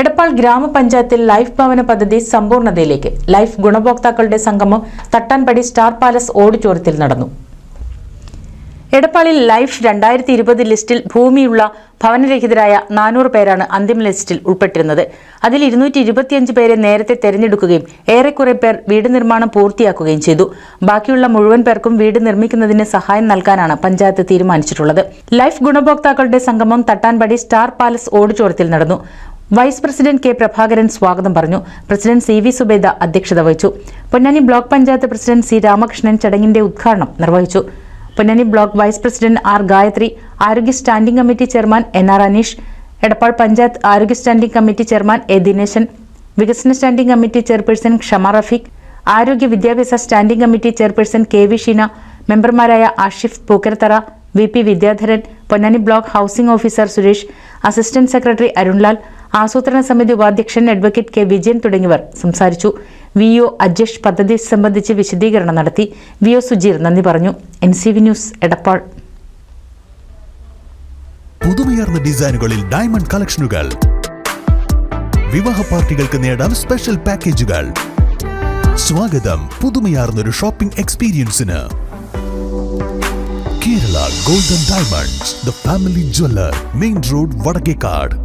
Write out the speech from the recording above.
എടപ്പാൾ ഗ്രാമപഞ്ചായത്തിൽ ലൈഫ് ഭവന പദ്ധതി സമ്പൂർണ്ണതയിലേക്ക്. ലൈഫ് ഗുണഭോക്താക്കളുടെ സംഗമം തട്ടാൻപടി സ്റ്റാർ പാലസ് ഓഡിറ്റോറിയത്തിൽ നടന്നു. എടപ്പാളിൽ ലൈഫ് 2020 ലിസ്റ്റിൽ ഭൂമിയുള്ള ഭവനരഹിതരായ 400 പേരാണ് അന്തിമ ലിസ്റ്റിൽ ഉൾപ്പെട്ടിരുന്നത്. അതിൽ 225 പേരെ നേരത്തെ തെരഞ്ഞെടുക്കുകയും ഏറെക്കുറെ പേർ വീട് നിർമ്മാണം പൂർത്തിയാക്കുകയും ചെയ്തു. ബാക്കിയുള്ള മുഴുവൻ പേർക്കും വീട് നിർമ്മിക്കുന്നതിന് സഹായം നൽകാനാണ് പഞ്ചായത്ത് തീരുമാനിച്ചിട്ടുള്ളത്. ലൈഫ് ഗുണഭോക്താക്കളുടെ സംഗമം തട്ടാൻപടി സ്റ്റാർ പാലസ് ഓഡിറ്റോറിയത്തിൽ നടന്നു. വൈസ് പ്രസിഡന്റ് കെ പ്രഭാകരൻ സ്വാഗതം പറഞ്ഞു. പ്രസിഡന്റ് CV സുബൈദ അധ്യക്ഷത വഹിച്ചു. Ponnani block panchayat president C Ramakrishnan ചടങ്ങിന്റെ ഉദ്ഘാടനം നിർവഹിച്ചു. Ponnani block vice president R Gayathri, ആരോഗ്യ standing committee chairman NR Aneesh, Edappal panchayat ആരോഗ്യ standing committee chairman A Dineshan, വികസന standing committee chairperson Kshama Rafeeq, ആരോഗ്യ വിദ്യാഭ്യാസ standing committee chairperson KV Sheena, മെമ്പർമാരായ Ashif Pookkarathara, VP Vidyadharan, Ponnani block housing officer Suresh, assistant secretary Arunlal, ആസൂത്രണ സമിതി ഉപാധ്യക്ഷൻ അഡ്വക്കേറ്റ് K വിജയൻ തുടങ്ങിയവർ സംസാരിച്ചു. VO അജേഷ് പദ്ധതി സംബന്ധിച്ച് വിശദീകരണം നടത്തി. VO സുജീർ നന്ദി പറഞ്ഞു. NCV news Edappal. പുതുമയാർന്ന ഡിസൈനുകളിൽ ഡയമണ്ട് കളക്ഷനുകൾ, വിവാഹ പാർട്ടികൾക്ക് നേടാൻ സ്പെഷ്യൽ പാക്കേജുകൾ. സ്വാഗതം പുതുമയാർന്നൊരു ഷോപ്പിംഗ് എക്സ്പീരിയൻസിന്. Kerala golden diamonds, the family jeweller, main road, Vadakkekad.